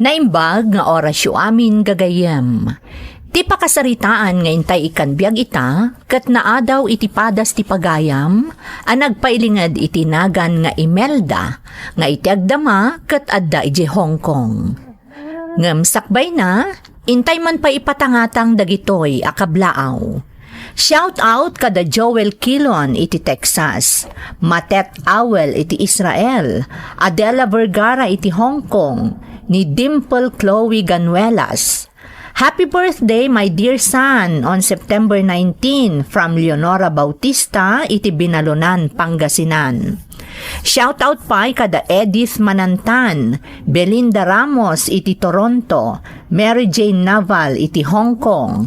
Naimbag nga orasyo amin gagayem. Ti pakasaritaan nga intay ikan biyag ita, kat naadaw iti padas ti pagayam, ang nagpailingad iti nagan nga Imelda, nga iti agdama kat adda iti Hong Kong. Ngem sakbay na, intay man pa ipatangatang dagitoy akablaaw. Shout out kada Joel Kilon iti Texas, Matet Awel iti Israel, Adela Vergara iti Hong Kong, ni Dimple Chloe Ganuelas. Happy birthday, my dear son, on September 19 from Leonora Bautista, iti Binalunan, Pangasinan. Shout out pa kada Edith Manantan, Belinda Ramos iti Toronto, Mary Jane Naval iti Hong Kong.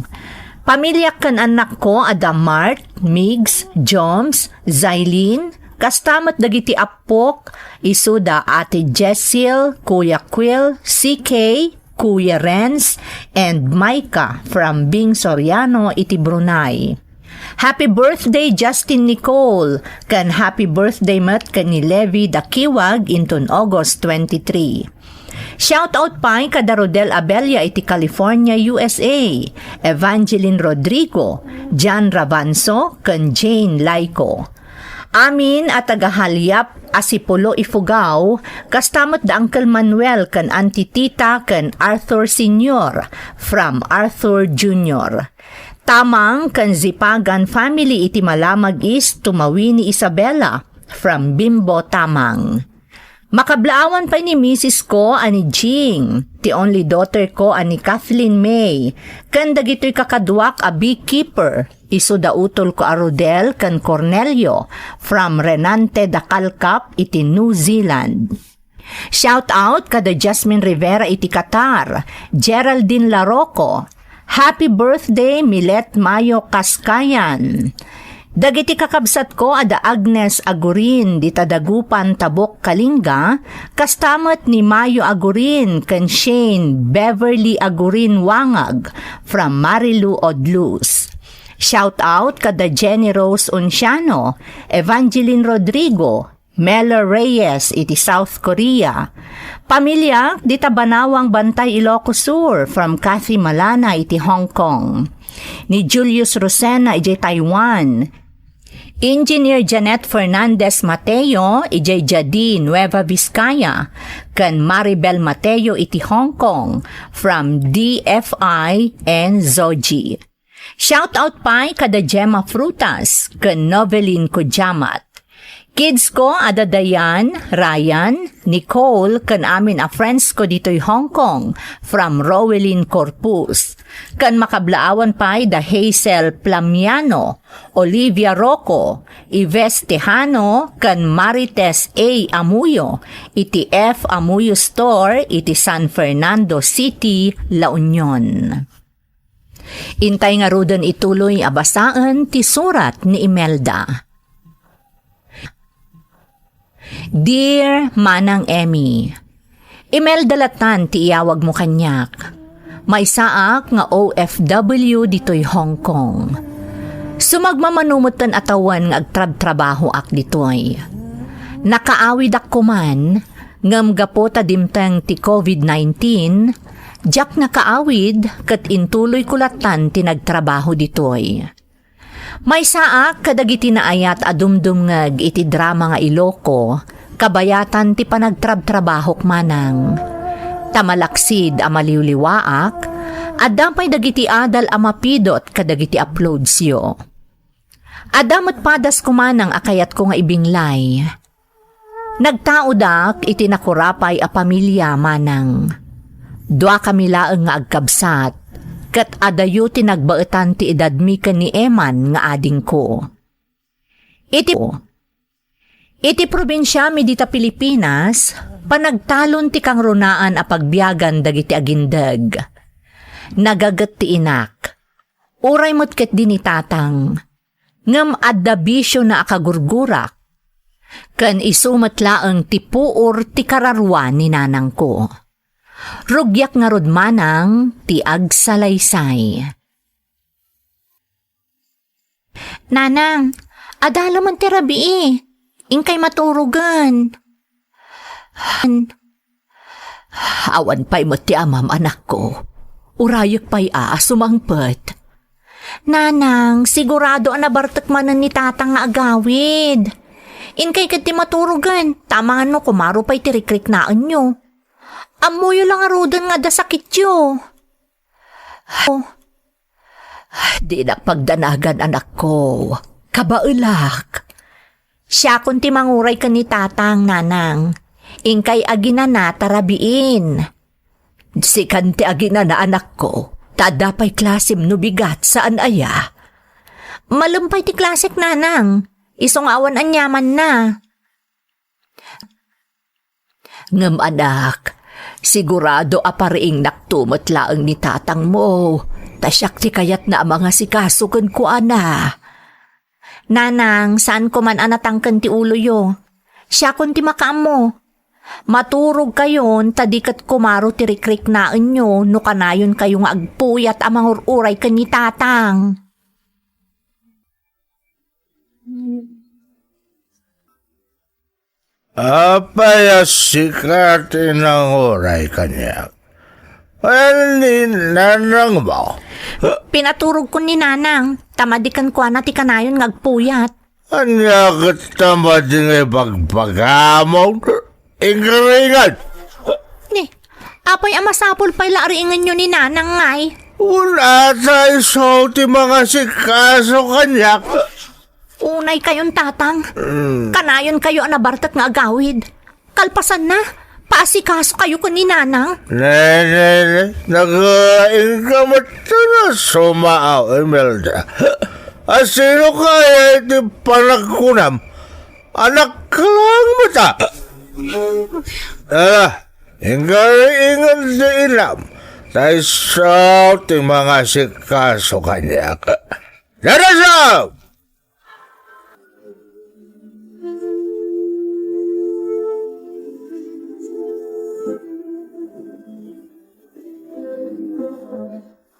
Pamilya kan anak ko ada Mart, Migs, Joms, Zailin, kastamat dagiti apok, isuda ate Jessil, Kuya Quill, CK, Kuya Renz, and Micah from Bing Soriano iti Brunei. Happy birthday Justin Nicole, kan happy birthday mat kan ni Levi Dakiwag inton August 23. Shout out pa kada Rodel Abella iti California, USA, Evangeline Rodrigo, Jan Ravanso, kan Jane Laico. Amin at tagahalyap Asipulo Ifugao, kastamat da Uncle Manuel kan Antitita kan Arthur Sr. from Arthur Jr. Tamang kan Zipagan family iti Malamag East tumawi ni Isabella from Bimbo Tamang. Makablaawan pa ni Mrs. ko ani Jing, ti only daughter ko ani Kathleen May, kan dagitoy kakadwak a beekeeper, iso da utol ko a Rodel kan Cornelio, from Renante da Calcap iti New Zealand. Shout out kada Jasmine Rivera iti Qatar, Geraldine Larocco, happy birthday Milet Mayo Kaskayan. Dagiti kakabsat ko ada Agnes Agurin di Tadagupan Tabok Kalinga, kastamat ni Mayo Agurin kan Shane Beverly Agurin Wangag from Marilu Odlus. Shout out kada Jenny Rose Unciano, Evangeline Rodrigo, Mela Reyes iti South Korea. Pamilya di Tabanawang Bantay Ilocos Sur from Cathy Malana iti Hong Kong. Ni Julius Rosena iti Taiwan. Engineer Janet Fernandez Mateo iti Jadi Nueva Vizcaya, kan Maribel Mateo iti Hong Kong from DFI and Zoji. Shout out pa kada Gemma Frutas kan Novelin Kujamat. Kids ko ada Dayan, Ryan, Nicole kan amin a friends ko dito'y Hong Kong from Rowelyn Corpus. Kan makablaawan pa da Hazel Plamiano, Olivia Rocco, Ives Tejano kan Marites A. Amuyo, iti F. Amuyo Store iti San Fernando City, La Union. Intay nga rudan ituloy abasaan ti surat ni Imelda. Dear Manang Emmy, Imelda latan ti iyawag mo kanyak. May saak nga OFW dito'y Hong Kong. Sumagmamanumutan atawan nga agtrab-trabaho ak dito'y. Nakaawid ak kuman, ngam gapota dimtang ti COVID-19, jak nakaawid kat intuloy kulatan ti nagtrabaho dito'y. May saak kadagiti naayat adumdum ngag iti drama nga Iloko, kabayatan ti panagtrab-trabahok manang. Tamalaksid amaliwliwaak, adampay dagiti adal amapidot kadagiti uploadsyo. Adamot padas kumanang akayat ko nga ibinglay. Nagtaudak iti nakurapay a pamilya manang. Dua kami laeng nga agkabsat, kat adayo tinagbaetan ti edadmi ken ni Eman nga ading ko. Iti probinsya mi dita Pilipinas, panagtalon ti kang runaan a pagbiyagan dagiti agindag. Nagagat ti inak. Uray mo't ket din itatang. Ngam adda bisyo na akagurgurak. Kan isumat laeng ti puor ti kararwa ni nanang ko. Rugyak nga rod manang ti agsalaysay. Nanang, adalo man ti rabii, ingkay maturugan. Awan pa'y mo ti amam anak ko. Urayak pa'y sumangpet. Nanang, sigurado nabartak manan ni tatang nga agawid. Inkay kat ti maturugan, tamaan no kumaro pa'y tirikrik naan nyo. Amoyo lang arudan nga da sakit yo. Di na pagdanagan anak ko. Kabaulak. Siya kun ti manguray ka ni tatang, nanang. Inkay agina na tarabiin. Si kanti agina na anak ko. Tadapay klasim no bigat saan aya. Malumpay ti klasik, nanang. Isong awan anyaman na. Ngam anak, sigurado apariing naktumot laang ni tatang mo. Tasyak ti kayat na mga sikasukan ko ana. Nanang, saan ko man anatangkan ti ulo yo? Siya kun ti makaam mo. Maturog kayon, tadikat kumaro ti rikrik naan nyo, no kanayon kayo nga agpuyat amang ururay ka ni tatang. Apaya sikat ng oray kanya. Well, ni nanang mo. Pinaturog ko ni nanang, tamadikan ko na ti kanayon nga agpuyat. Anya katama din ay pagpagamong. Ingringan. Ni, apay amasapol pa'y laringan nyo ni nanang ngay. Una sa iso ti mga sikaso kanya. Unay kayon tatang. Kanayon kayo anabartak nga agawid. Kalpasan na, paasikaso kayo ko ni nanang. Ne, nag-ingamot na sumaaw, Imelda. Sino kaya iti panagkunam? Anak ka lang mata. Ingan di ilam. Tayo sa ti mga sikaso kanya. Darasaw!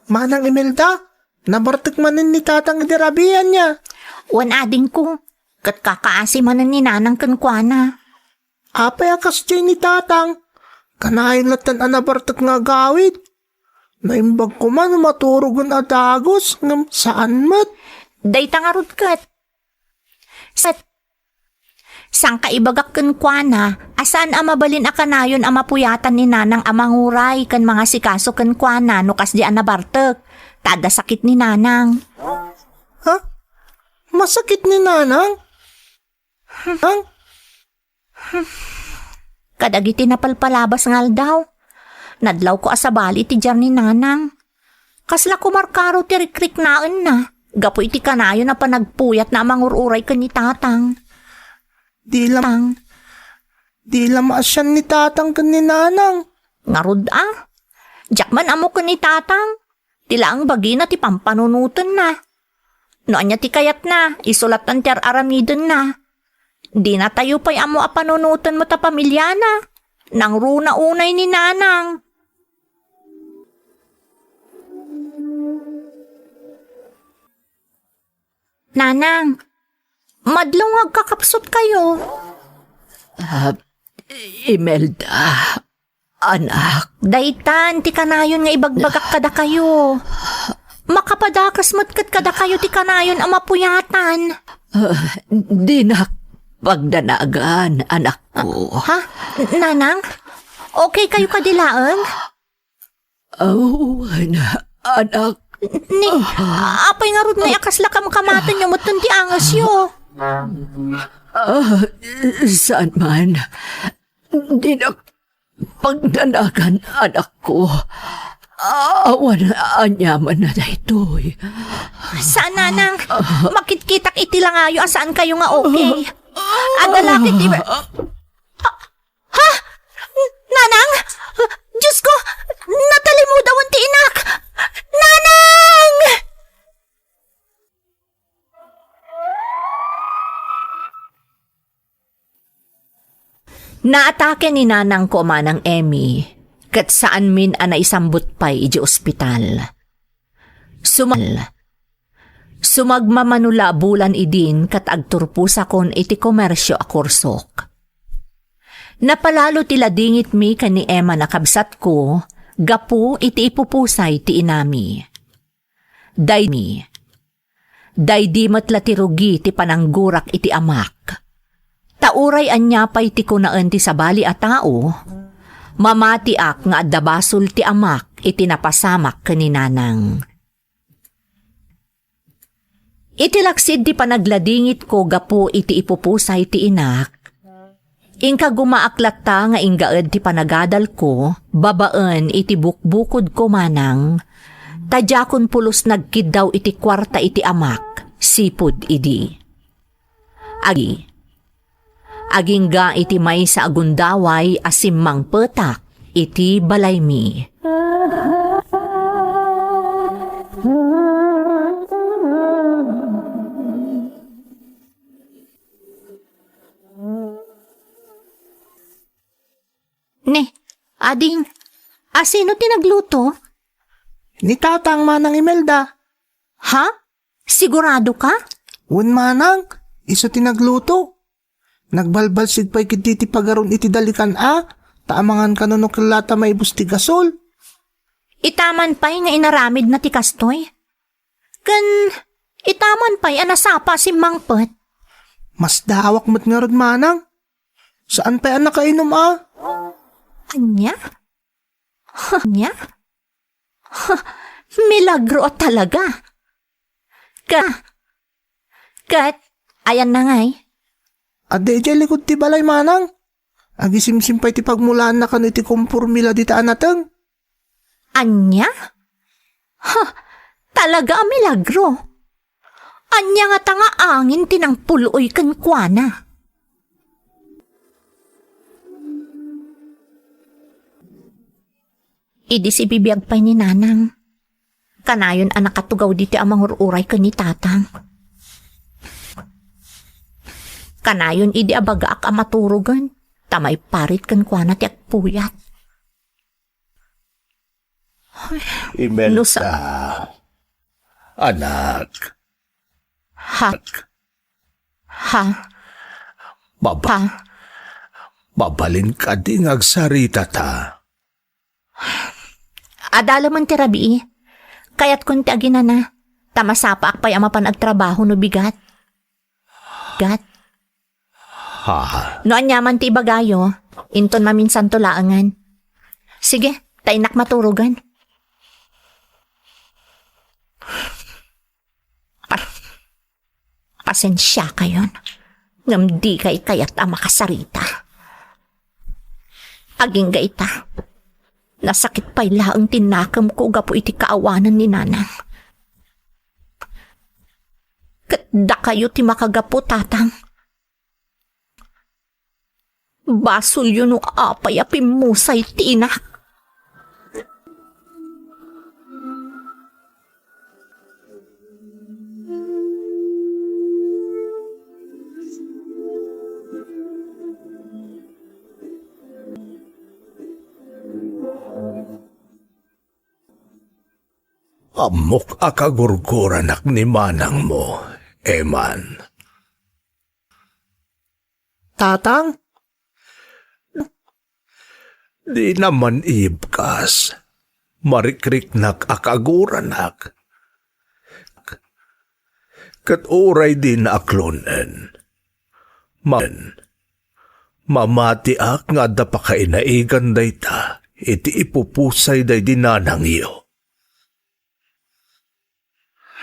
Manang Imelda, nabartik manin ni tatang idirabihan niya. Wan ading ko, kat kakaasi manan ni nanang kankwana. Apay akas dyan ni tatang, kanayin latan anabartik nga gawid. Naimbag ko man maturugan adagos ngam saan mat. Day tangarod kat. Sang kaibagak kankwana, asan amabalin akanayon amapuyatan ni nanang amanguray kan mga sikaso kankwana no kas di anabartek. Tada sakit ni nanang. Ha? Masakit ni nanang? Ang? Kadagiti napalpalabas ngal daw. Nadlaw ko asabali ti jar ni nanang. Kasla kumarkaro ti rikrik naan na. Gapo iti kanayo na panagpuyat na amangururay ka ni tatang. Di maasyan ni tatang kan ni nanang. Ngarod Jakman amo ka ni tatang. Tila ang bagi na ti pampanunutan na. Noan niya ti kayat na, isulat ng tiyar aramidon na. Di na tayo pa'y amo apanunutan mo ta pamilya na. Nang runa unay ni nanang. Nanang, madlong agkakapsot kayo. Imelda, anak. Daytan, ti kanayon nga ibagbagak kada kayo. Makapadakas matkat kada kayo ti kanayon ang mapuyatan. Di na pagdanagan, anak ko. Ha? Nanang? Okay kayo kadilaan? Oh, anak. Ni, apay nga rod na akasla kam kamatan nyo matun ti angas yo. Saan man, di na pagdanagan, anak ko. Awan anyaman na daytoy. Saan, nanang? Makitkitak iti lang ayo asaan kayo nga okay. Adalakit ti... Ha? Nanang? Diyos ko! Natali mo daw ang tiinak! Nanang! Naatake ni nanang ko manang Emmy, kat saan min isambut pa'y iji ospital. Sumagmamanula bulan idin kat agturpusa kon iti komersyo a kursok. Napalalo tila dingit mi kani Emma nakabsat ko, gapu iti ipupusay ti inami. Day di matla ti rugi ti pananggurak iti amak. Tauray anya pa'y ti kunaan ti sabali a tao, mamatiak nga addabasol ti amak iti napasamak kaninanang. Iti laksid ti panagladingit ko gapu iti ipupusay ti inak. Ingka gumaaklat ta nga inggaed ti panagadal ko, babaan iti bukbukod ko manang, tadyakon pulos nagkid daw iti kwarta iti amak, sipud idi. Aging ga iti may sa agundaway asimmang petak iti balaymi. Ne, ading, asino tinagluto? Ni tatang manang Imelda. Ha? Sigurado ka? Un manang, iso tinagluto. Nagbalbalsid pa'y kititi pagaron iti dalikan taamangan kanunok lata may busti gasol. Itaman pa'y nga inaramid na ti kastoy? Itaman pa'y anasapa si Mangpet? Mas dawak mo't nga rod manang. Saan pa'y nakainom Anya? Anya? Milagro talaga. Kat, ayan na nga'y. Ade jay likod ti balay manang. Agisimsim pa'y ti pagmulaan na kan iti kumpurmila di taan natang. Anya? Talaga ang milagro. Anya nga tanga angin tinang puloy kan kuana. Idi si bibiyag pa'y ni nanang. Kanayon anak katugaw diti amang ururay ka ni tatang. Kanayon idi abagaak amaturugan. Tamay parit kan kuana ti akpuyat. Imelda. Anak. Ha? Mabalin ka di ngagsarita ta. Adala man ti rabi, kayat kun ti aginana, tamasapa akpay amapan agtrabaho no bigat. Ha? No anyaman ti ibagayo, inton maminsan tulaangan. Sige, tainak maturugan. Pasensya kayon, ngam di kay kayat ang makasarita. Aging gaita. Nasakit pa'y laang tinakam ko gapo iti kaawanan ni nanang. Katda kayo ti makagapo tatang. Basol yun o apay apimusay ti inak. Amok akagurguranak ni manang mo, Eman. Tatang? Di naman ibkas. Marikriknak akaguranak. Kat oray din aklonen. Mamati ak nga da pa kainaigan day ta. Iti ipupusay day dinanang iyo.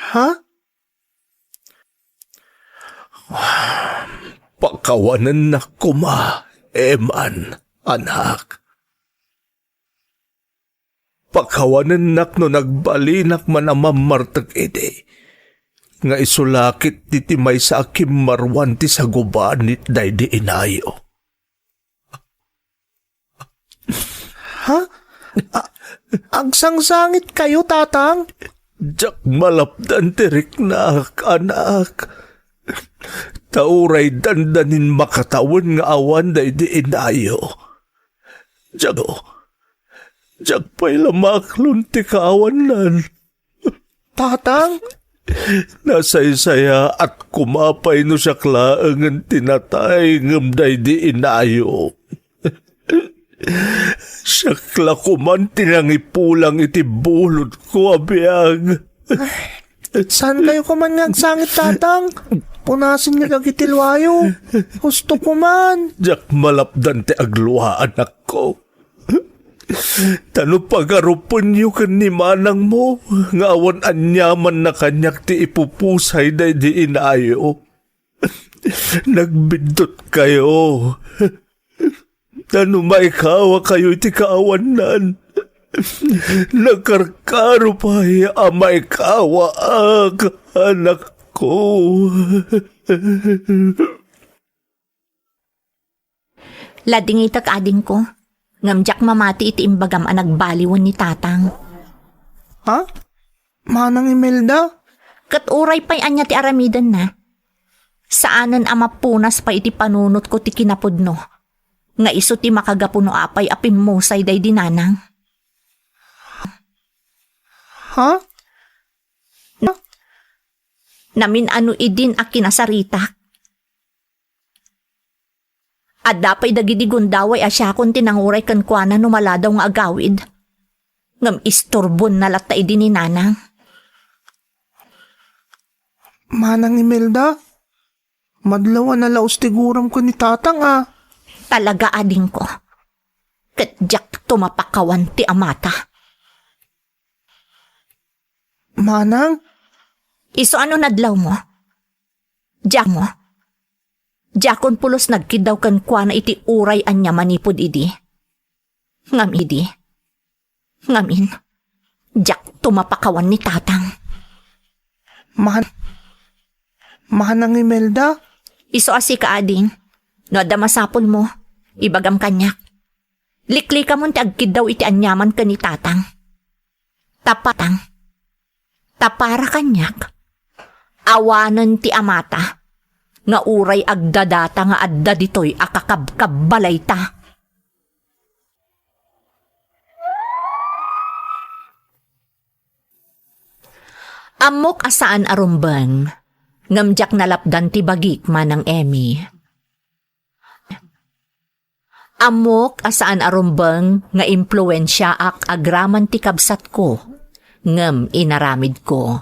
Ha? Pakawanan na kuma, Eman, anak. Pakawanan nak no nagbalinak man ang mamartag ide. Nga isulakit ti may sa akim marwan ti sa gubanit day di inayo. Ha? Agsangsangit kayo, tatang? Jak malapdan tirik na anak. Tauray dandanin makatawan nga awan day di inayo. Jak pa'y lamaklon ti kaawan nan. Tatang? Nasaysaya at kumapay no siya klaangan tinatay ngam day di inayo. Sakla ko man tinangipulang iti bulod ko, abiyag. Saan kayo kuman nga sangit, tatang? Punasin niya kagitilwayo. Gusto ko man. Jak malapdan ti agluhaan ako. Tano pagarupon yu kan ni manang mo, nga awan anyaman na kanyak ti ipupusay da di inayo. Nagbindot kayo. Tano maikawa kayo iti kaawanan. Nagkarkaro pa maikawa ang anak ko. Lading itak ading ko. Ngamjak mamati iti imbagam ang nagbaliwan ni tatang. Ha? Manang Imelda? Kat uray pa'y anya ti aramidan na. Saanan amapunas pa iti panunot ko ti kinapudno. Nga iso ti makagapuno apay apimmusay day dinanang. Ha? Namin ano idin a kinasarita. At dapay dagidi gundaway asya kon tinanguray kan kuana no maladaw nga agawid. Ngam istorbon na lata idin ni nanang. Manang Imelda? Madlawan na laos tiguram ko ni tatang Talaga ading ko. Katjak tumapakawan ti amata. Manang? Iso ano nadlaw mo? Diyak mo? Diyakon pulos nagkidaw kan kwa na iti uray anya manipod idi. Ngam idi. Ngamin. Diyak tumapakawan ni tatang. Manang Imelda? Iso asi ka ading. No adda masapol mo. Ibagam kanyak. Likli ka mo ti agkidaw iti anyaman ka ni tatang. Tapatang. Tapara kanyak. Awanan ti amata. Nga uray agdadata nga adda ditoy akakabbalay ta. Amok asaan arumbang, ngamjak nalapdan ti bagik manang Emmy. Amok asaan arumbang nga impluensya ak agraman ti kabsat ko, ngam inaramid ko.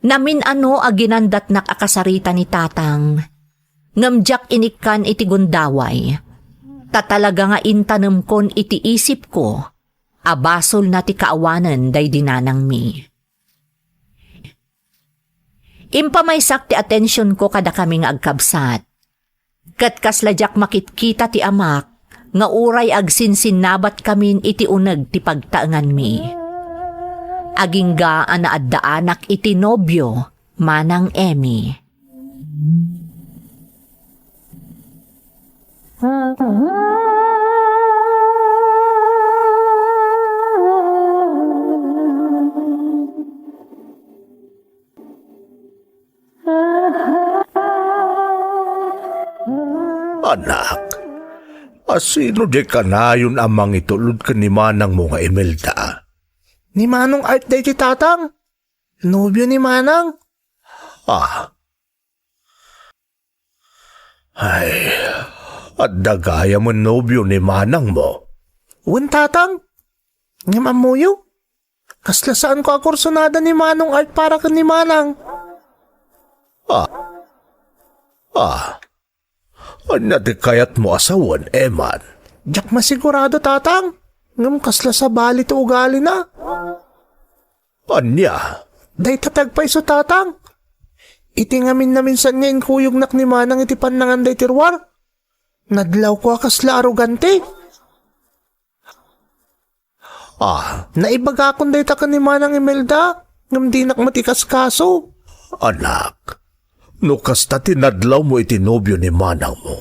Namin ano aginandat nak akasarita ni tatang, ngamjak inikan iti gundaway, tatalaga nga intanem kon iti isip ko, abasol na ti kaawanan day dinanang mi. Impamaysak ti atensyon ko kada kami nga agkabsat, kat kasladyak makitkita ti amak, nga uray agsinsinnabat kamin iti uneg ti pagtaengan mi. Agingga ana addaanak iti nobyo, manang Emmy. Anak, asino di kanayon amang itulod ka ni manang mo nga Imelda? Ni Manong Art day ti tatang? Nobyo ni Manang? Ay, at dagaya mo nobyo ni manang mo. Uwan tatang? Ngam amuyo? Kasla saan ko akursonada ni Manong Art para ka ni Manang? Anya di kayat mo asawan, Eman? Diyak masigurado tatang? Ngam kasla sa bali to ugali na? Anya? Day tatagpay so tatang? Iti ngamin namin sa niya inkuyog nak ni Manang iti panangan day tirwar. Nadlaw ko kasla arugante. Naibaga akong day taka ni Manang Imelda. Ngam di nak matikas kaso. Anak, no kasta tinadlaw mo iti nobyo ni manang mo.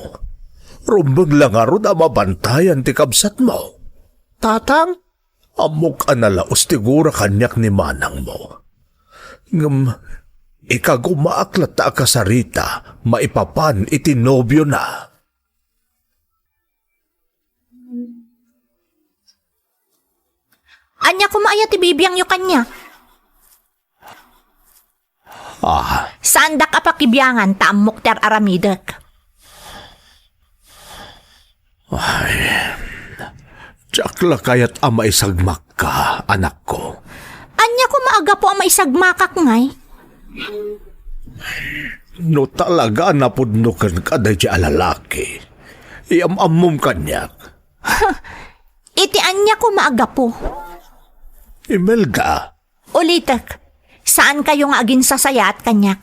Rumbang lang arod mabantayan ti kabsat mo. Tatang? Amok analaos tigura kanyak ni manang mo. Ngam, ikagumaaklat ta akasarita, maipapan iti nobyo na. Anya kumaya ti bibiyang yu kanya. Ah, Saan dak apakibyangan ta amok ter aramidak. Tiyakla kaya't ama isagmak ka, anak ko. Anya ko maaga po ang maisagmakak ngay. No talaga napudnukan ka da di alalaki. Iamamom kanyak. Iti anya ko maaga po. Imelda, Ulitek, saan kayo nga agin sasaya at kanyak?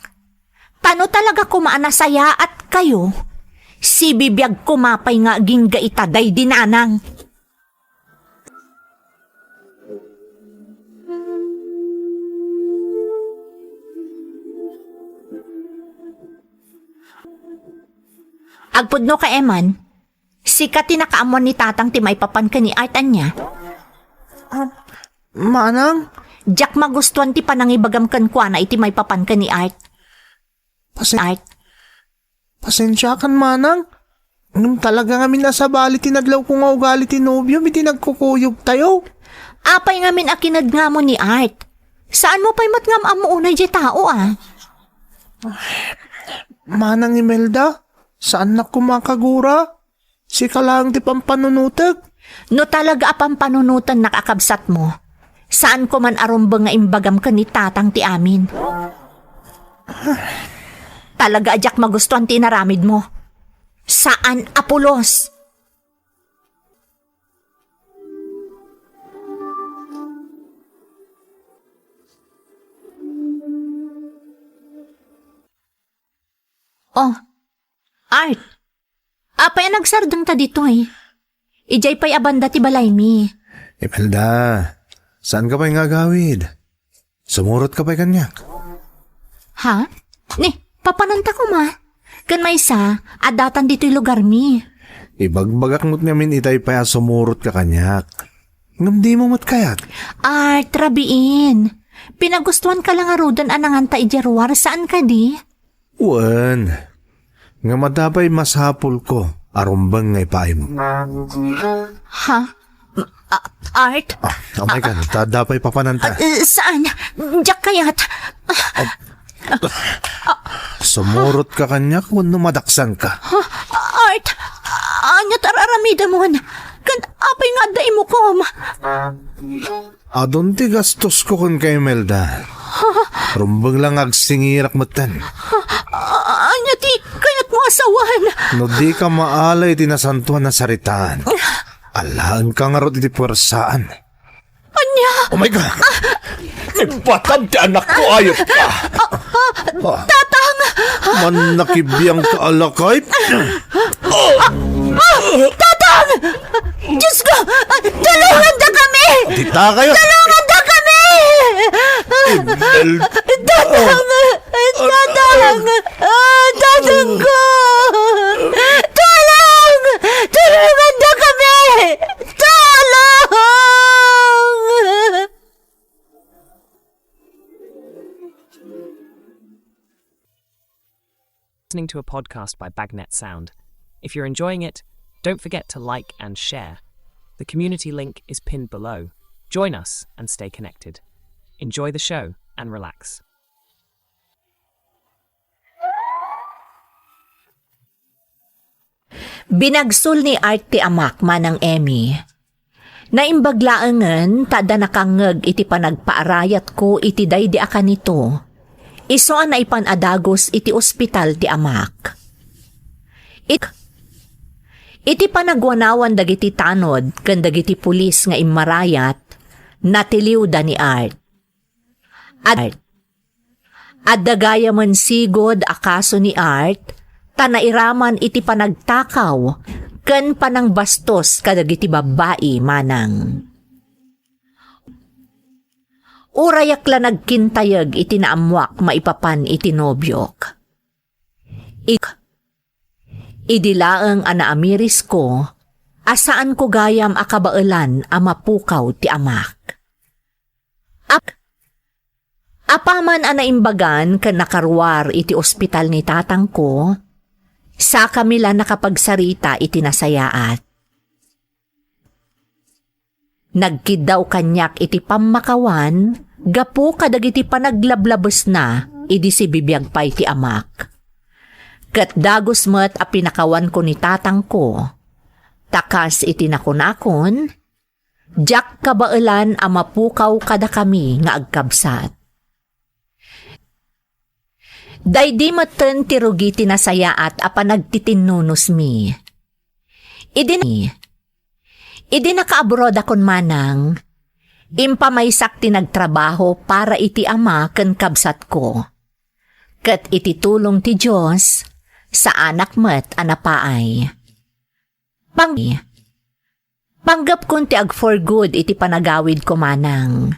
Paano talaga kumaanasaya at kayo? Si bibiyag kumapay nga aging gaitaday dinanang. Agpudno ka Eman, si tinakaamon ni tatang timay papan ka ni Artan niya. Manang, Jack magustuhan ti panangibagam kan kwa na iti may papan ka ni Art. Art, pasensya kan manang. Nung talaga ngamin nasa bali tinadlaw ko nga ugali ti nobyo, may tinagkukuyog tayo. apay ngamin akinad nga mo ni Art. Saan mo pa'y matngam amo unay di tao ah? Manang Imelda, saan na kumakagura? Si kalang ti pampanunutag. No talaga apang panunutan nakakabsat mo. Saan ko man arumbang nga imbagam ka ni tatang ti amin? Talaga ajak magustuhan ti naramid mo. Saan Apulos? Oh, Art. Apay nagsardang ta dito eh. Ijay pa'y abanda ti balay mi. Imelda, saan ka pa'y ngagawid? Sumurot ka pa'y kanyak. Ha? Ni, papananta ko ma. Kan may isa, adatan dito'y lugar mi. Ibagbagak mo't ngamin itay pa'y sumurot ka kanyak. Ngamdi mo mo't kayat. Art, rabiin. Pinagustuhan ka lang arudan ananganta ijarwar. Saan ka di? Wan. Nga matapay masapol ko. Arumbang ngay paay mo. Ha? Art? Oh my God, tadapay papananta. Saan? Diyak kayat? Sumurot ka kanyak kung numadaksan ka. Art? Anya tararamida mo na? Kan apay nga day mo kom. Adon ti gastos ko kun kay Melda. Rumbang lang agsingirak matan. Anya ti kayat mo asawan. No di ka maalay tinasantuan na saritaan. Alaan ka nga ro iti puwersaan. Anya? Oh my God! Ipatam ti anak ko ayot ka! Tatang! Man nakibiyang ka alakay. Tatang! Diyos ko! Tulungan da kami! Tita kayo! Tulungan da kami! Tatang! Tatang! Tatang ko! Tulong! Tulungan da kami! Tulong! Listening to a podcast by Bagnet Sound. If you're enjoying it, don't forget to like and share. The community link is pinned below. Join us and stay connected. Enjoy the show and relax. Binagsul ni Art ti amak manang Emmy. Naimbaglaangan tada nakangeg iti panagpaarayat ko iti daydi akan nito. Isoan na ipanadagos iti ospital ti amak. Iti panagwanawan dagiti tanod ken dagiti pulis nga immarayat natiliw da ni Art. At dagaya man sigod akaso ni Art tanairaman iti panagtakaw ken panang bastos kadagiti babae manang. Urayak la nagkintayag iti naamwak maipapan iti nobyok. Idilaeng anaamiris ko, asaan ko gayam akabailan a mapukaw ti amak. Apaman anaimbagan ken nakarwar iti ospital ni tatang ko, sa kamila nakapagsarita iti nasayaat. Nagkidaw kanyak iti pamakawan, gapu kadagiti panaglablabos na, idi si bibiyag pay ti amak. Kat dagos met a pinakawan ko ni tatang ko, Takas iti nakunakon, jak kabailan a mapukaw kada kami nga agkabsat. Daydi maten ti rugi tinasayaat a panagtitinnunos mi. Idi nakaabroad akon manang, impamaysak ti nagtrabaho para iti ama ken kabsat ko. Ket iti tulong ti Diyos, sa anak met anapaay. Panggap kun ti ag for good iti panagawid ko manang.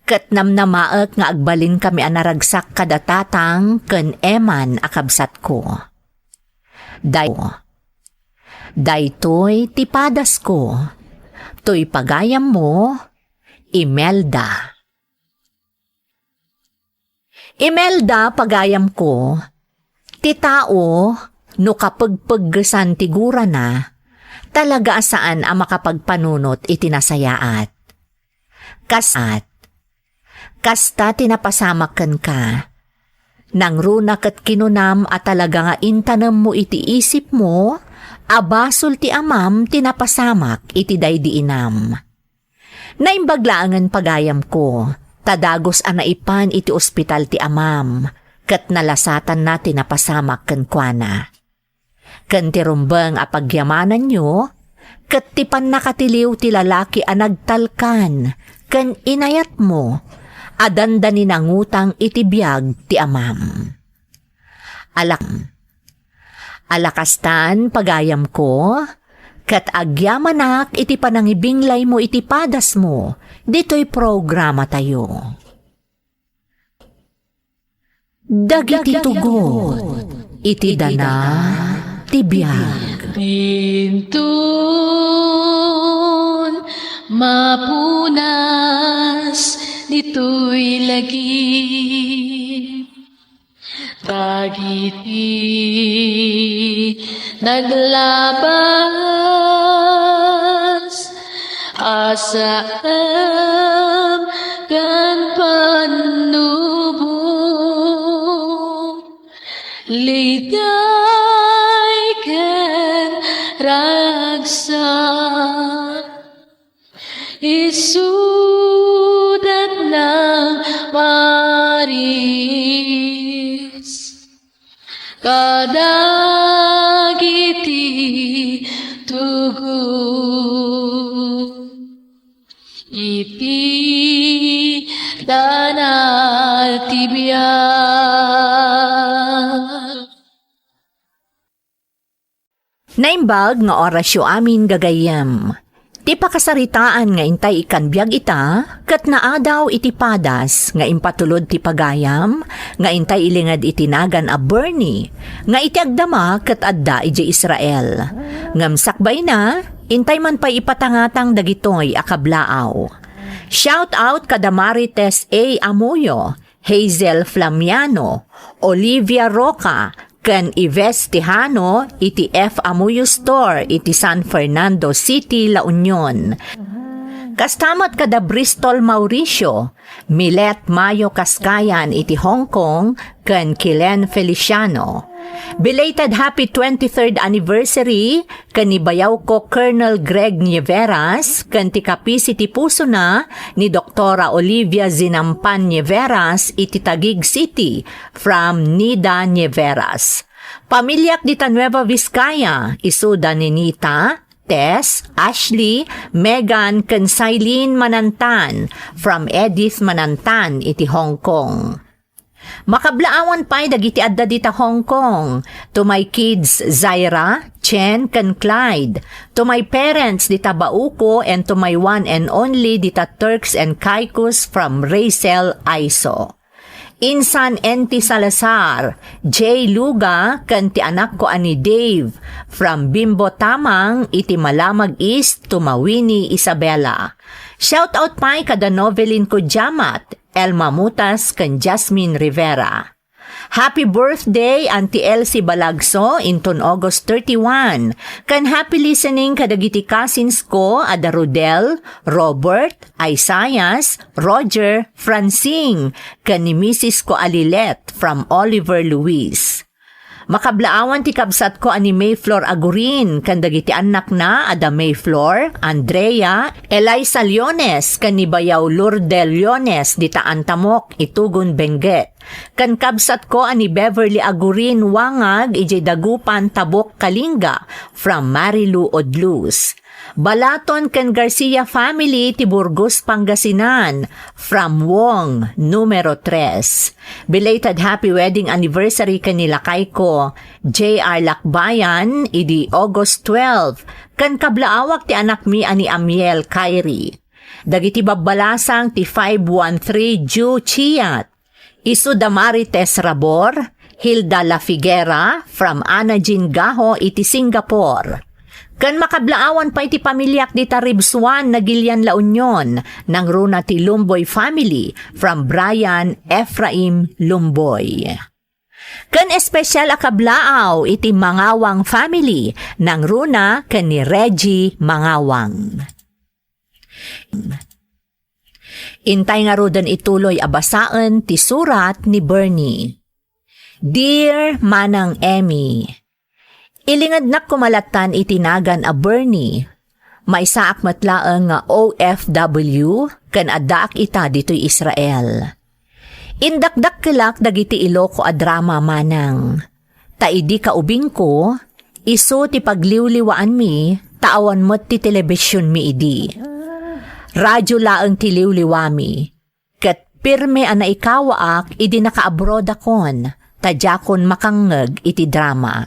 Ket namnamaek nga agbalin kami anaragsak kada tatang ken eman akabsat ko. Daytoy tipadas ko. Toy pagayam mo, Imelda. Imelda pagayam ko. Ti tao no kapagpaggesan tigura na, talaga saan ang makapagpanunot itinasayaat. Kasta tinapasamakan ka. Nang runak at kinunam at talaga nga intanam mo iti isip mo, abasol ti amam tinapasamak iti daydiinam. Naimbaglaangan pagayam ko, tadagos anaipan iti ospital ti amam, kat nalasatan na tinapasamak kenkwana. Ken ti rumbeng a pagyamanan nyo, kat ti nakatiliw ti lalaki a nagtalkan, ken inayat mo, adanda ni nangutang iti biyag ti amam. Alakastan pagayam ko, kat agyamanak iti panangibinglay mo iti padas mo, dito'y programa tayo. Dagiti tugot, iti dana, ti biyag. Pintun, mapunas, dito'y lagi. Dagiti naglabas, asam kan panubong, ligay kan ragsak, isudat ng Maris, kadagiti tugon, iti danal tibiyag. Naimbag nga orasyo amin gagayem. Ti pakasaritaan nga intay ikan biyag ita, kat naadaw iti padas, nga impatulod ti pagayam, nga intay ilingad itinagan a Bernie, nga iti agdama kat adda iti Israel. Ngamsakbay na, intay man pa ipatangatang dagitoy akablaaw. Shout out kada Marites A. Amuyo, Hazel Flamiano, Olivia Roca, ken Ives Tejano iti F. Amuyo Store iti San Fernando City, La Union. Kastamat kada Bristol Mauricio, Milet Mayo Kaskayan iti Hong Kong, ken Kilen Feliciano. Belated happy 23rd anniversary kanibayaw ko Colonel Greg Nieveras, ken ti kapisi ti puso na ni Doktora Olivia Zinampan Nieveras iti Taguig City from Nida Nieveras. Pamilyak dita Nueva Vizcaya, isuda ni Nita, Tess, Ashley, Megan, ken Sailin Manantan from Edith Manantan iti Hong Kong. Makablaawan pa'y dagiti adda dita Hong Kong. To my kids Zaira, Chen, ken Clyde. To my parents dita Bauco and to my one and only dita Turks and Caicos from Racel, Aiso. Insan Enti Salazar, J. Luga, ken ti anak ko ani Dave from Bimbo Tamang iti Malamag East to Mawini, Isabela. Shout out pa'y kada Novelin ko Jamat, Elma Mutas, ken Jasmine Rivera. Happy birthday, Auntie Elsie Balagso, inton August 31. Kan happy listening kadagiti cousins ko, ada Rodel, Robert, Isaias, Roger, Francine, kan ni Mrs. ko Alilet from Oliver Luis. Makablaawan ti kabsat ko ani Mayflor Agurin, kan dagiti anak na Ada Mayflor, Andrea, Eliza Leones, kan ni Bayaw Lourdes Leones, dita Antamok, Itugon Benguet. Kan kabsat ko ani Beverly Agurin Wangag, ijay Dagupan, Tabok, Kalinga, from Marilu Odluz. Balaton kan Garcia family ti Burgos, Pangasinan, from Wong, numero 3. Belated happy wedding anniversary kanila kay ko, J.R. Lakbayan, idi August 12, kan kablaawak ti anak mi ani Amiel Kyrie. Dagiti babbalasang ti 513 Ju Chiat, Isu Damarites Rabor, Hilda La Figuera, from Ana Jean Gaho, iti Singapore. Kan makablaawan pa iti pamilyak di Taribswan na Gilian La Union, ng runa ti Lumboy family, from Brian Ephraim Lumboy. Kan espesyal akablaaw iti Mangawang family, ng runa kan ni Reggie Mangawang. Intay nga rodan ituloy abasaan ti surat ni Bernie. Dear Manang Emmy, ilingad nak kumalatan itinagan a Bernie. Maisaak matlaang nga OFW kan addaak ita dito'y Israel. Indakdak kilak dagiti iloko a drama manang. Taidi ka ubing ko, iso ti pagliwliwaan mi, taawan mo't ti telebisyon mi idi. Radyo laang ti liwliwami. Kat pirme ana ikawaak idi naka-abroad akon, tadjakon makangeg iti drama.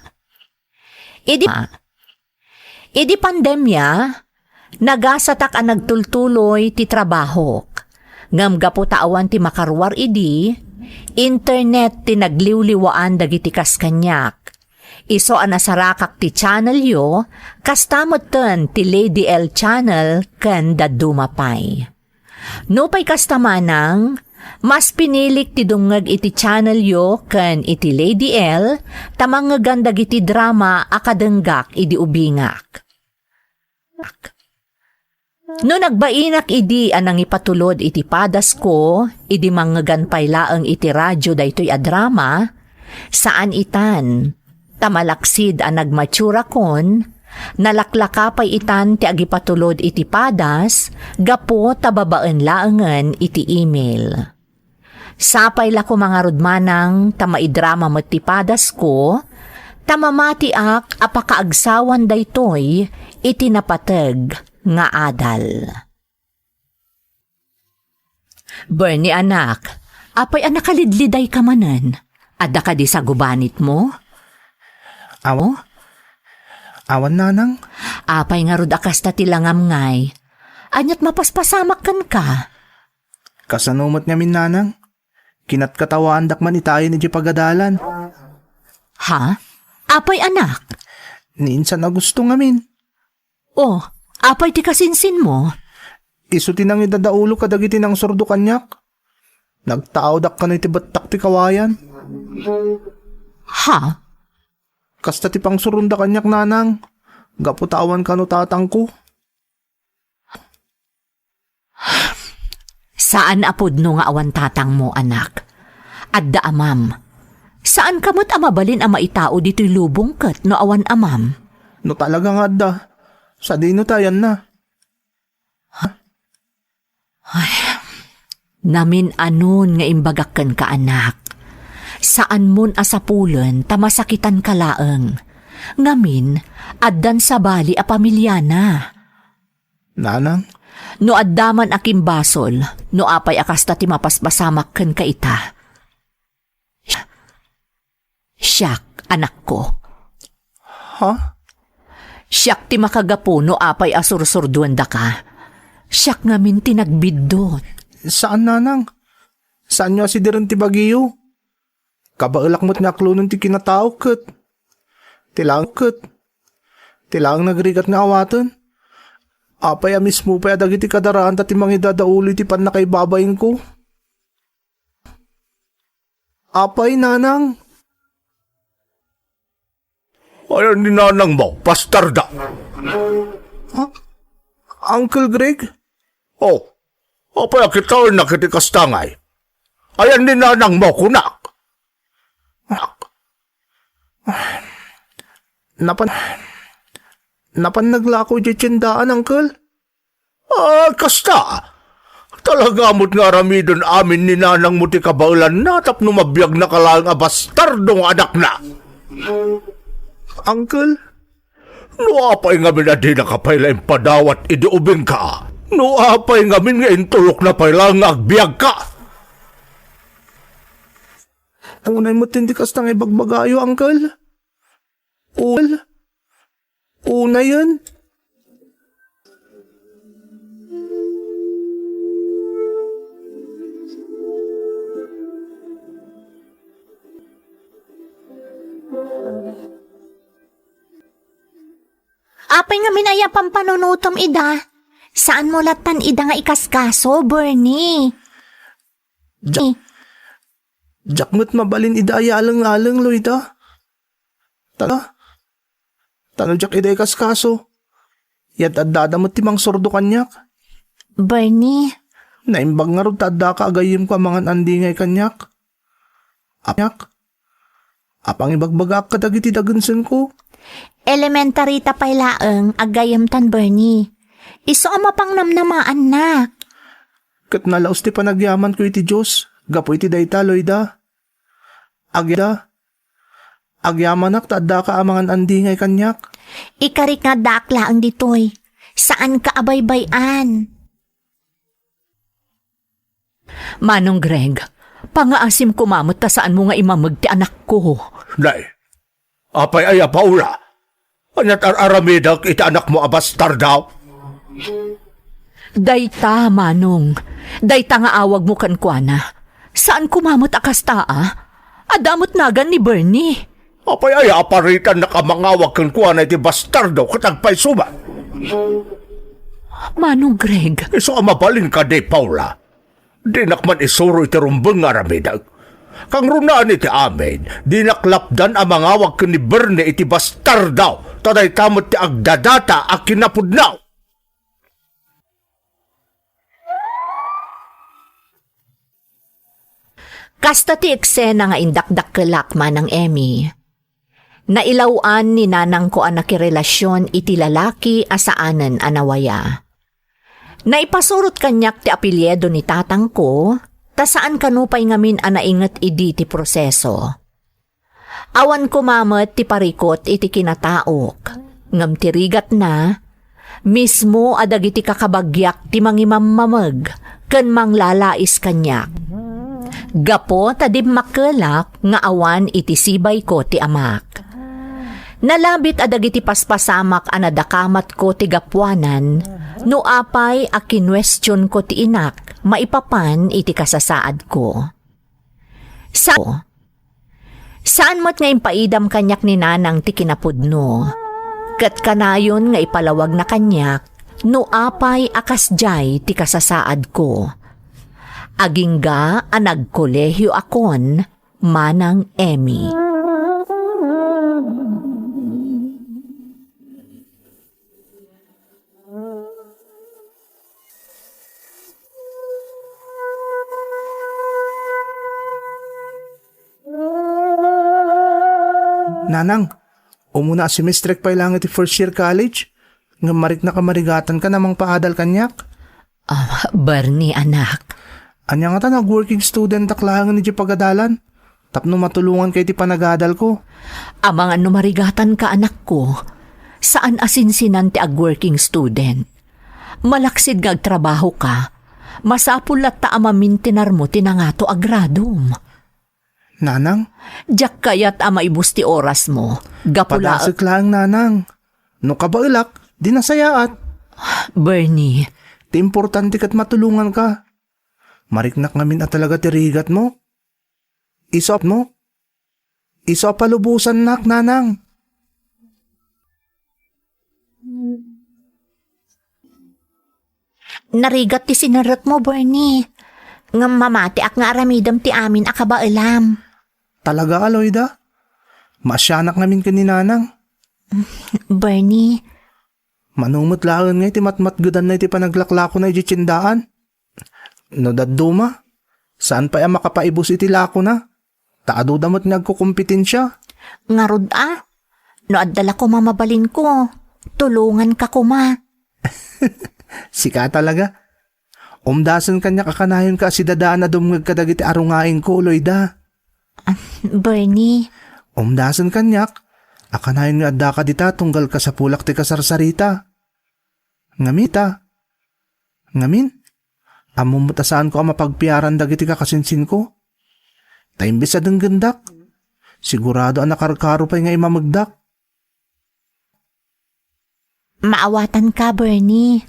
Idi pandemya, nagasatak ang nagtultuloy ti trabaho. Ngam gapo taawan ti makarwar idi, internet ti nagliwliwaan dagiti kaskanyak. Iso ang nasarakak ti channel yo, kastamoten ti Lady L channel ken dadumapay. No pa'y kastamanang, mas pinilik ti dungag iti channel yo ken iti Lady L, tamangagan dagiti drama akadenggak idi ubingak. No nagbainak idi anang ipatulod iti padas ko, idi mangagan paylaang iti radyo daytoy a drama, saan itan, tamalaksid ang nagmatsura kon, nalaklakapay itan ti agipatulod iti padas, gapo tababaan laangan iti email. Sapay la ko mga rudmanang tamaidrama mo ti padas ko, tamamati ak apakaagsawan daytoy iti napateg nga adal. Bernie anak, apay anak kalidliday ka manan, adda ka di sa gubanit mo? Awan nanang? Apay nga rud akas ta tilangam ngay. Anyat mapaspasamak kan ka. Kasanumot ngamin nanang? Kinat katawaan dakman itayo ni di pagadalan. Ha? Apay anak? Niinsan na gusto ngamin. Oh, apay ti kasinsin mo? Isu tinang idadaulo kadagiti ng sordo kanyak. Nagtaaw dak ka na iti batak ti kawayan. Ha? Kasta ti pang surunda kanyak nanang. Gaputawan ka no tatang ko. Saan apod no nga awan tatang mo, anak? Adda amam. Saan kamot amabalin ama itao dito'y lubong kat no awan amam? No talaga nga da. Sa dino tayan na. Namin anon nga imbagakan ka, anak. Saan mon asapulen tamasakitan ka laeng. Ngamin, addan sa bali a pamilyana. Nanang? No addaman akim basol, no apay akasta ti mapasbasamak ken ka ita. Siyak, anak ko. Ha? Siyak ti makagapo no apay asursurduan da ka. Siyak ngamin tinagbidot. Saan nanang? Saan nyo asidiran ti Baguio? Kabailak mo't nga klunon ti kinatao kat. Tilang nagrigat nga awatan. Apay amis mo pa adagiti kadaraan tati mangidadaulo ti pan na kay babayin ko. Apay nanang. Ayan ni nanang mo, bastarda. Ha? Uncle Greg? Oh, apay akitaw na kitikastangay. Ayan ni nanang mo, kunak. Napan naglako di tiyandaan, Uncle? Kasta! Talaga mo't nga ramidon amin ni nanang mo ti kabaulan na tapno mabiyag na kalang abastardong anak na. Uncle? Nuapay ngamin na di nakapayla yung padawat idiubing ka. Nuapay ngamin nga intulok na paylang agbiag ka. Unay mo tindikas ng ibagbagayo, Uncle? Una yun? Apay nga minaya pampanunutom ida. Saan mo latan ida nga ikaskaso, Bernie? Jakmet mabalin ida ayalang-alang, Loida. Tano jak ida kaskaso. Yat adada mo timang sordo kanyak. Bernie, Naimbag nga ro tadda ka agayim ko mangan andi ngay kanyak. Apang ibagbagak ka dagiti dagansen ko. elementary tapay laeng agayam tan, Bernie. Iso ama pang namnamaan na. Kat nalaos ti panagyaman ko iti Diyos. Gapo iti dayta, Loida. Agyamanak tadda ka amangan andi ngay kanyak. Ikarik nga dakla ang ditoy. Saan ka abaybayan? Manong Greg, pangaasim kumamot ta saan mo nga imamag ti anak ko. Nay, apay aya paula. Anyat aramidak iti anak mo abastar daw. Dayta, Manong. Dayta nga awag mo kankwana. Saan kumamot akasta Adamot nagan ni Bernie. Apay aya aparitan nakamangawag kang kuha na iti bastardo katagpay suba. Manong Greg, Iso amabalin ka di Paula. Di nakman isuro iti rumbang nga ramidag. Kang runaan iti amin, di naklapdan ang mangawag ka ni Bernie iti bastardaw. Taday kamot ti agdadata a kinapudnaw. kasta ti eksena nga indakdak kelakman ng Emmy. Nailawan ni nanang ko anak relasyon iti lalaki asaanen anawaya. Naipasurot kanyak ti apelyedo ni tatang ko, ta saan kanupay ngamin anaingat idi ti proseso. Awan kumamet ti parikot iti kinataok, ngam tirigat na, mismo adagiti kakabagyak ti mangimamamag, ken manglalais kanyak. Gapo tadib makelak nga awan iti sibay ko ti amak. Nalabit adagiti paspasamak anadakamat ko ti gapuanan, no apay a kinwestiyon ko ti inak, maipapan iti kasasaad ko. Saan mo't nga impaidam kanyak ni nanang ti kinapudno? Kat kanayon nga ipalawag na kanyak, no apay akasjay ti kasasaad ko. Agingga anagkolehyo akon, manang Emmy. Nanang, umuna si Mistrek pa ilang iti first year college. Nga marik na kamarigatan ka namang paadal kanyak. Bernie anak. Anya nga ta nag-working student taklahangan ni di pagadalan. Tapno matulungan kay ti panagadal ko. Amang ano marigatan ka anak ko, saan asinsinan ti ag-working student? Malaksid nga agtrabaho ka, masapulat ta amamintinar mo tinangato agradum. Nanang, Diyak kayat ama ibus ti oras mo, gapula... padasik lang nanang. No kabailak, di nasayaat. Bernie, Ti importante kat matulungan ka. Mariknak ngamin at talaga ti rigat mo. Isop mo. Isop palubusan nak, nanang. narigat ti sinarot mo, Bernie. Ngam mamati ak nga aramidam ti amin akabailam. Talaga, Aloyda? Masyanak namin ka ni nanang. Bernie, Manumot lahan nga iti matmatgudan na iti panaglaklako na iti tsindaan. No daduma, saan pa makakapaibos iti lako na? Taado damot nga agkukumpitensya. Ngarod no adala ko mamabalin ko. Tulungan ka kuma. Sika talaga. Umdasan kanya kakanayon ka si dadaan na dumngag kadagiti arungain ko, Loida. Bernie, Umdasan kanyak, akanayon nga adda ka dita tunggal ka sa pulak ti kasarsarita. Ngamita. Ngamin, amumutasaan ko ang mapagpiaran dagiti kakasinsin ko. Taimbis sa denggendak. Sigurado ang nakarkaro pa nga imamagdak. maawatan ka, Bernie.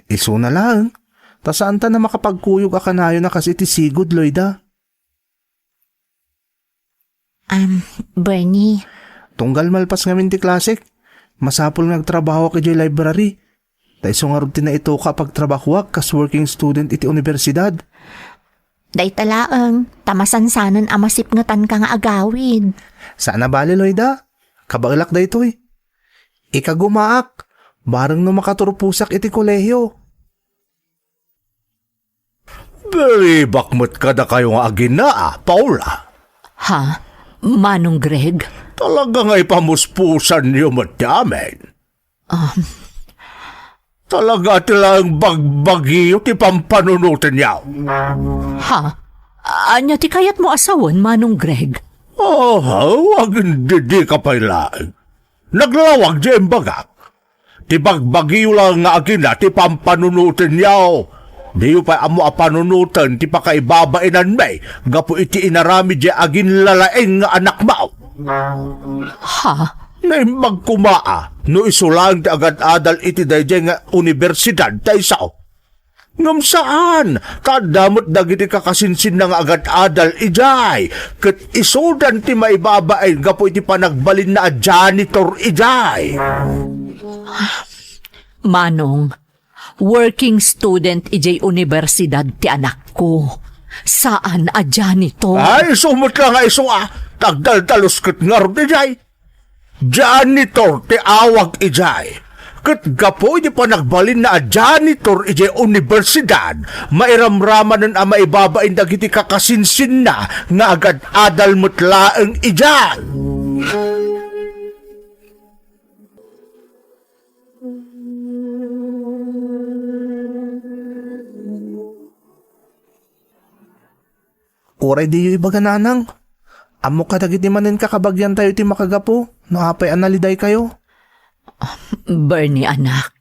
Iso na lang. Ta saan ta na makapagkuyog akanayon na kasi ti sigod, Loida? Bernie, Tunggal malpas ngamin ti klasik. Masapol nagtrabaho ka di library. Ta iso nga rutin na ito kapag trabahuak kas working student iti universidad. day talaang tamasansanan amasip nga tan ka nga agawid. Sana bali, Loida? Kabailak da ito'y. Ikagumaak. Barang no makaturupusak iti kolehyo. Very bakmat ka na kayo nga agina, Paula. Ha? Manong Greg? Talaga nga ipamuspusan niyo madamin. Talaga tilang bagbagyo ti pampanunutin niya. Ha? Anya ti kayat mo asawan, Manong Greg? Wag hindi ka pailaan. Naglawag di bagak. Ti bagbagyo lang nga agina ti pampanunutin niya. Di pa amo apanunutan ti pakaibabainan may gapo iti inarami di agin lalaeng nga anak mo. Ha? Naimbag kumaa no isulang ti agad-adal iti dayjay nga universidad ta isaw. Ngam saan? Kadamot dagiti kakasinsin na nga agad-adal ijay. Kat isudan ti maibabain gapo iti panagbalin na janitor ijay. Manong, working student ijay universidad ti anak ko. Saan a janitor? Ay, sumot ka nga iso Tagdaldalos kat nga ron ijay. Janitor ti awag ijay. Kat gapo iti panagbalin na janitor ijay universidad, mairamramanan ang maibabain dagiti kakasinsin na nga agad-adal mutlaeng ijay. Oray di yu ibaga nanang. Amo ka dagiti manen kakabagyan tayo ti makagapo. No apay analiday kayo. Bernie, anak.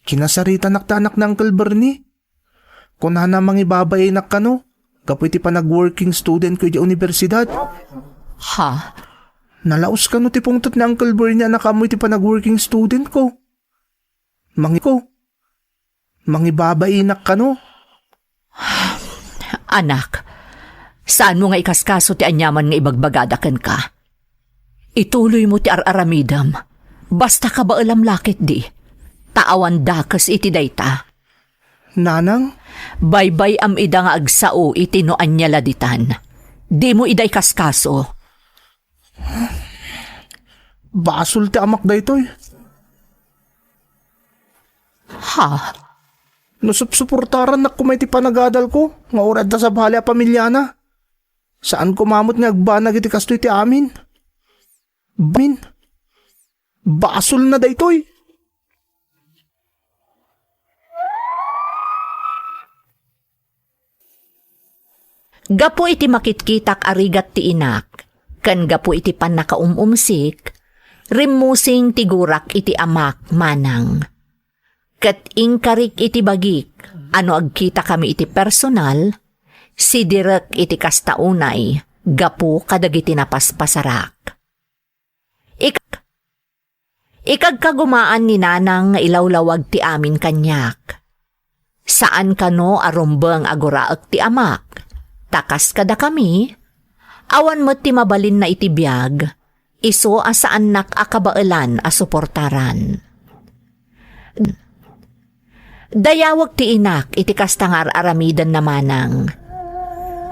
Kinasarita naktanak na Uncle Bernie. Kung hana mangibabay nak kano. Kapo iti panag-working student ko di universidad. Ha? Nalaos ka no ti pungtot na Uncle Bernie anak mo iti panag-working student ko. Mangibabay nak kano. Anak, saan mo nga ikaskaso ti anyaman nga ibagbagadakan ka? Ituloy mo ti araramidam. Basta ka ba alam lakit di? Taawan dakas iti dayta. Nanang? Baybay am ida nga agsao iti no anya laditan. Di mo iday kaskaso. Basol ti amak da ito'y. Ha? Nasuportaran na kumay ti panagadal ko. Nga orad na sa bahali a pamilyana. Saan kumamot nga agbanag iti kastoy ti amin? Basol na da ito'y. Gapo iti makitkitak arigat ti inak, kan gapo iti panakaumumsik, rimusing tigurak iti amak manang. Kat ingkarik iti bagik, ano agkita kami iti personal, si direk iti kastaunay, gapo kadagiti napaspasarak. Ikagkagumaan ni nanang nga ilawlawag ti amin kanyak. Saan kano arumbang aguraak ti amak? Takas kada kami, awan mo ti mabalin na iti biyag, iso asaan nak akabailan a suportaran. Dayawag ti inak iti kastangar aramidan na manang.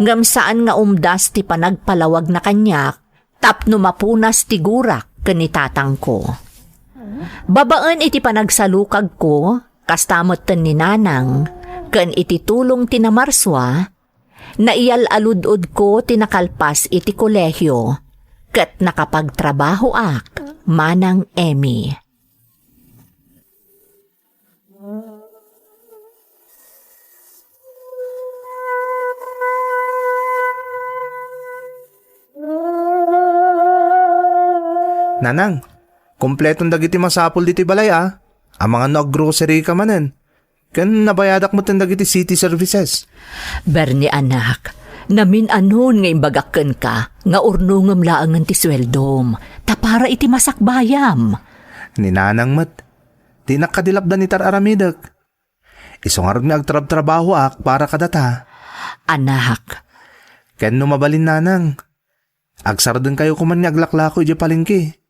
Ngam saan nga umdas ti panagpalawag na kanyak, tapno mapunas ti gurak kanitatang ko. Babaan iti panagsalukag ko, kastamot ten ni nanang, ken iti tulong tinamarswa, na iyal aludod ko tinakalpas iti kolehyo, ket nakapagtrabaho ak manang Emmy. Nanang, kompletong dagiti masapol diti balay Ang mga nag-grocery ka manen. Kan nabayadak mo ten dagiti city services. Berni anak, namin anon nga imbagakken ka, nga urnungam laangan ti sweldom, tapara iti masakbayam. Ni nanang mat, di nakadilapdan ni Aramidak. Isungarag mi agtrab-trabaho para kadata. Anak, Ken mabalin nanang. Agsardeng kayo kuman nga aglaklako iti palengke.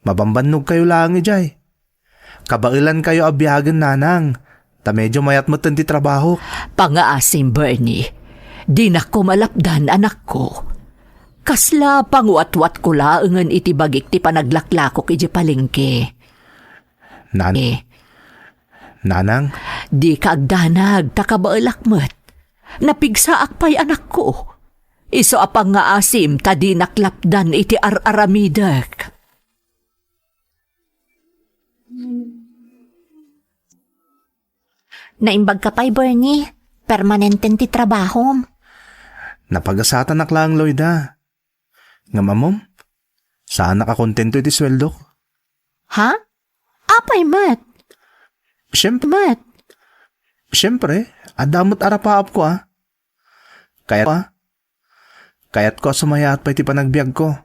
Mabambannog kayo lang ijay. Kabailan kayo abiyagan nanang. Ta medyo mayat mo ti trabaho. pangaasim Bernie, di na ko malapdan anak ko. Kasla panguatwat ko laangan iti bagik ti panaglaklako iti palengke. Nanang, Di ka agdanag, takabailakmet. Napigsaak pa'y anak ko. Iso apang nga asim, tadi naklapdan iti aramidak. Naimbag ka pa'y, Bernie. Permanenten ti trabaho. napagasatan na lang Lloyda. Nga mamom, saan nakakontento iti sweldo? Ha? Apay, Mat. Siyempre, Mat. adamot arapaap ko Kaya't ko sumayaat pa iti panagbiag ko.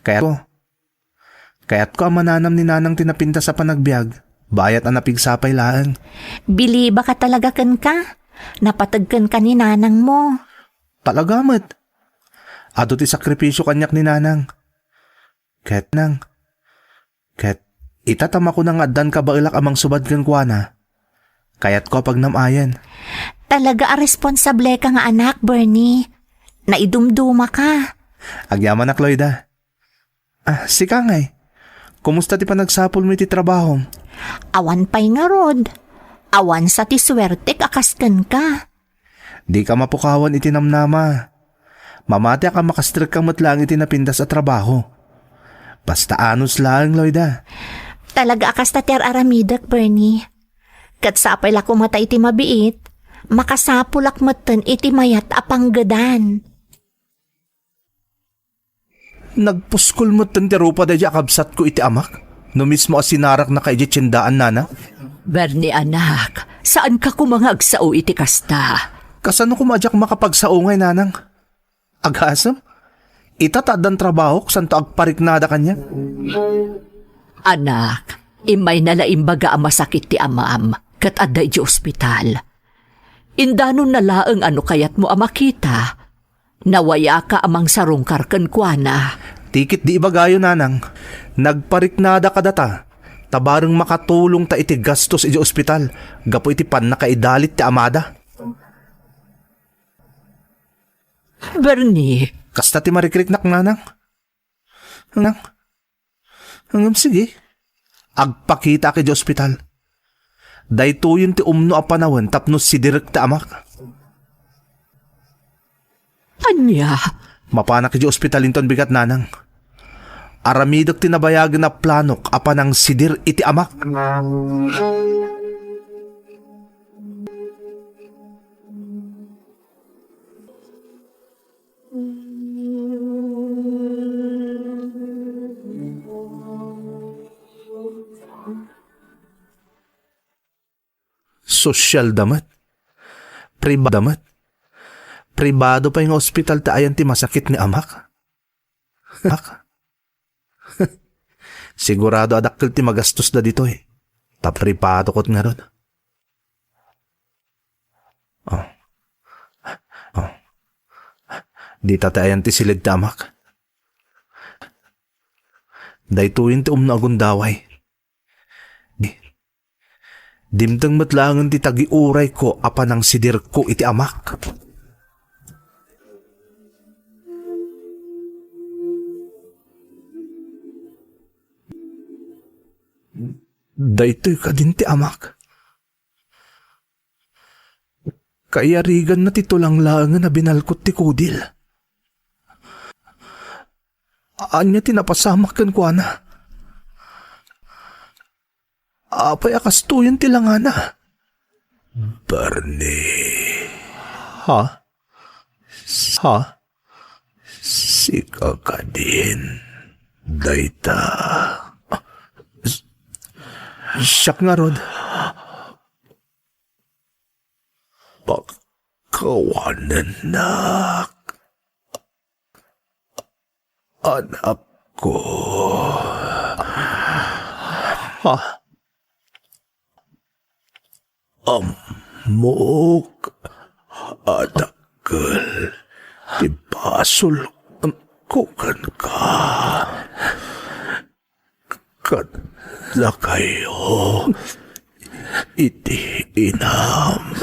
Kaya't ko mananam ni nanang tinapinta sa panagbiag. Bayat ang napigsapay laang. Bili ba ka talaga kan ka? Napatagkan ka ni nanang mo. Talagamat. Ato ti sakripisyo kanyak ni nanang. Ket itatama ko nang addan ka bailak amang subad kan kuana. Kaya't ko pagnamayan. Talaga responsable ka nga anak, Bernie. Naidumduma ka. Agyaman na Lloyda. Si Kangay. Kumusta ti panagsapol mo iti trabaho? Awan pa'y nga rod. Awan sa ti swerte kakaskan ka. Di ka mapukawan iti namnama. Mamati ka makastrik kang matlang iti napindas sa trabaho. Basta anos lang, Lloyda. Talaga akas ta ti aramidak, Bernie. Kat sapay lako mata iti mabiit, makasapulak matan iti mayat apanggadan. Nagpuskol mo ti rupa da akabsat ko iti amak. No mismo asinarak na kay tsindaan nana. Bernie anak, saan ka kumangagsao iti kasta? Kasano kumadyak makapagsaungay nanang? Agasam? Itatadang trabaho santo agpariknada kanya? Anak, imay nalaimbaga ang masakit ti amam, kat adda iti ospital. Indanon nalaang ano kayat mo amakita. Nawaya ka amang sarungkar ken kuana. Tikit di ibagayo nanang. Nagpariknada ka data. Tabarang makatulong ta iti gastos iti ospital. Gapo iti pan nakaidalit ti amada. Bernie, Kasta ti marikriknak nanang. Hanggang sige. Agpakita ka iti ospital. Dayto yun ti umno a panawin tapno si direk ti amak. anya? Mapanak iti ospital inton bigat nanang. Aramidok tinabayagan na planok apa ng sidir iti amak. Sosyal damat. Pribado pa yung ospital taayan ti masakit ni amak. Sigurado adakkel ti magastos da dito Tapripado kot nga ron. Di tatayan ti silid ti amak. Daytoyin ti umno agundaway. Dimtang matlangan ti tagiuray ko apa nang sidir ko iti amak. Daytoy ka din ti amak. Kayarigan na ti tulang langan na binalkot ti kudil. Anya tinapasamak kan kwa na. Apay akas tuyon tilangana. Bernie, Ha? Ha? sika ka din. Dayta. Siyak nga, Rod. Pagkawanan nak. Anak ko. Ha? Amok. Adakal. Tibasul kukan ka. Kada kayo. Iti inam.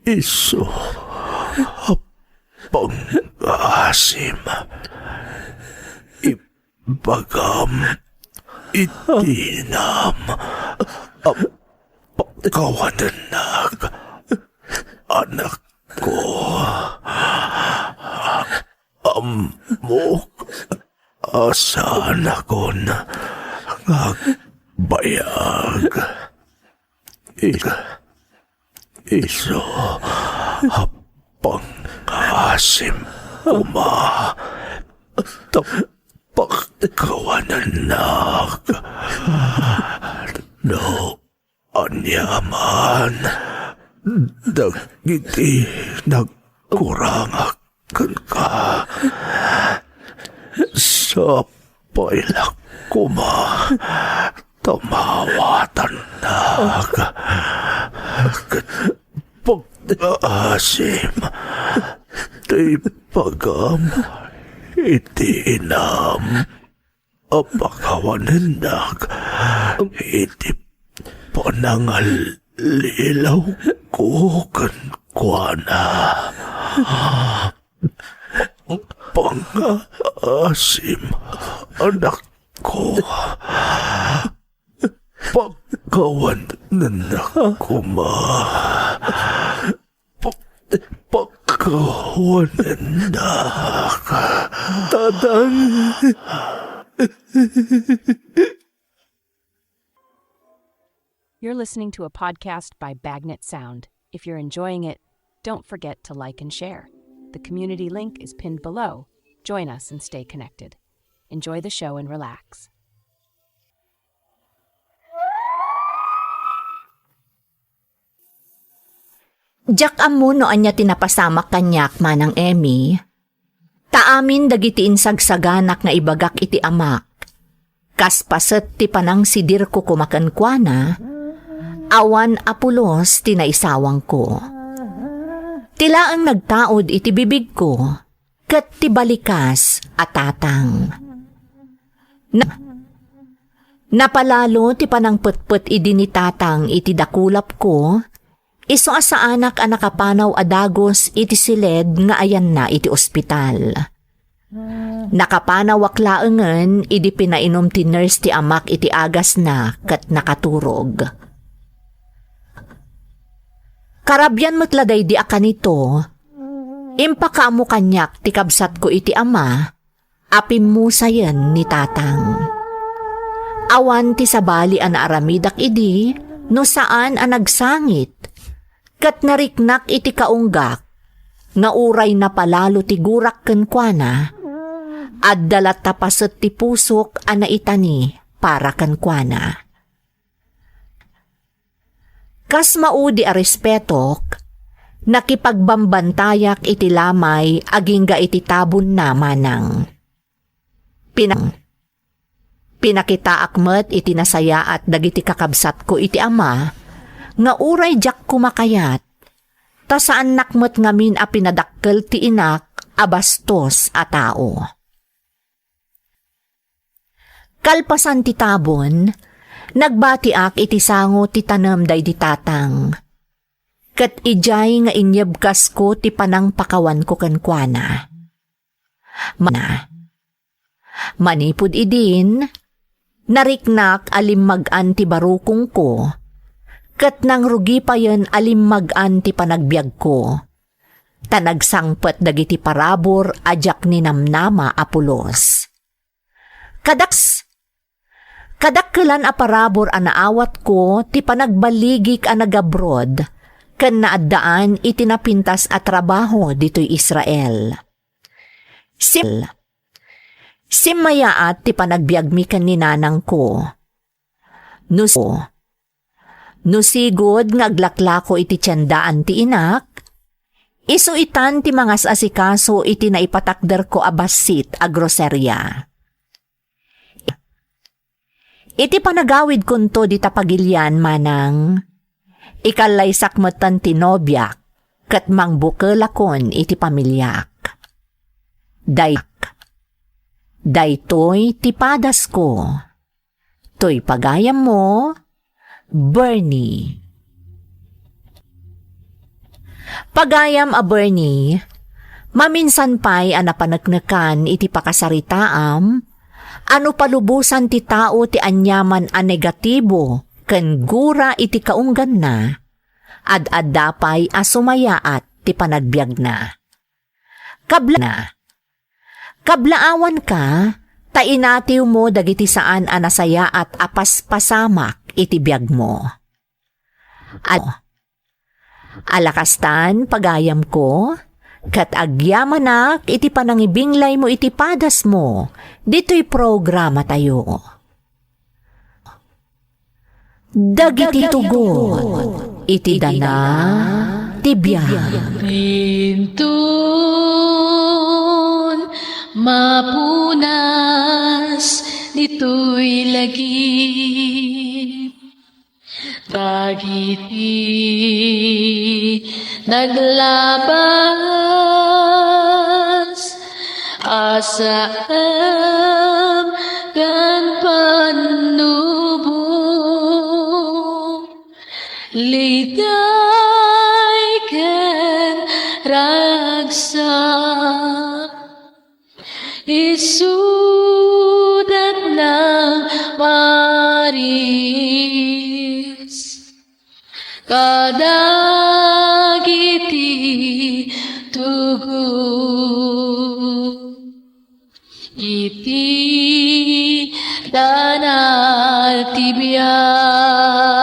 Iso. Pangasim. Ibagam. Itinam. Pagkawanan anak ko. Amok. Asan ako na ngagbayag. Iso. Pangasim kuma. Pagkawanan no anyaman. Dagiti nagkurangakan ka. Sa pailak kuma. Tamawatan na. Pag-asim. Di pagam. Iti inam. Apakawanan na. Iti panangal. Lilaw ko kan kuana. Pangasim anak ko. Pagkawan na kuma. Pagkawan na Tatang. You're listening to a podcast by Bagnet Sound. If you're enjoying it, don't forget to like and share. The community link is pinned below. Join us and stay connected. Enjoy the show and relax. Jak amo no anya tinapasamak kanyak manang Emmy. Taamin dagiti insagsaganak nga ibagak iti amak. Kas paset ti panang sidir ko kumakankwana, awan apulos tinaisawang ko. Tila ang nagtaod iti bibig ko, kat ti balikas atatang. Napalalo ti panang putput idi ni tatang iti dakulap ko, iso asa anak a nakapanaw adagos iti siled nga ayan na iti ospital. Nakapanawak laengen idi pinainom ti nurse ti amak iti agas na kat nakaturog. Karabyan matladay di akanito, impakaamo kanyak ti kabsat ko iti ama, apimusayan ni tatang. Awan ti sabali an aramidak idi, no saan an nagsangit, kat nariknak iti kaunggak, nga uray na palalo ti gurak kenkwana, at dalat tapaset ti pusok ana itani para kenkwana. Kas maudi a respetok, nakipagbambantayak iti lamay agingga iti tabon na manang. Pinakita akmet iti nasaya at dagiti kakabsat ko iti ama, nga uray jak kumakayat, ta saan nakmet ngamin a pinadakkel ti inak abastos a tao. Kalpasan ti tabon, nagbatiak iti sango ti tanem day di tatang. Kat ijay nga inyebkas ko ti panang pakawan ko kenkwana. Manipud idin, nariknak alimmagan ti barukong ko, kat nang rugi pa yan alimmagan ti panagbiag ko. Tanagsangpet dagiti parabor ajak ni namnama Apolos. Kadakkelan a parabor a naawat ko ti panagbaligik a nagabrod ken naaddaan iti napintas a trabaho ditoy Israel. Simmayaat ti panagbiagmi ken ni nanang ko. Nusigod nga aglaklako iti tiyandaan ti inak, isuitan ti mangas asikaso iti naipatakder ko a basit a groserya. Iti panagawid kunto di tapagilyan manang, ikalay sakmetan ti nobyak, kat mangbukelakon iti pamilyak. Daytoy ti padas ko. Toy pagayam mo, Bernie. Pagayam a Bernie, maminsan pa'y anapanagnakan iti pakasaritaam, ano palubusan ti tao ti anyaman a negatibo, ken gura iti kaunggan na, ad-addapay a sumayaat ti panagbiag na. Kablaawan ka, tainatiw mo dagiti saan a nasaya at apaspasamak iti biag mo. Alakastan pagayam ko, kat agyamanak iti panangibinglay mo iti padas mo, dito'y programa tayo. Dagiti tugot, iti dana, tibiyag. Pintun mapunas dito'y lagi. Dagiti naglabas asam kan panubo liday ken ragsak isudat ng Maris kadagiti tugo iti danal tibiyag.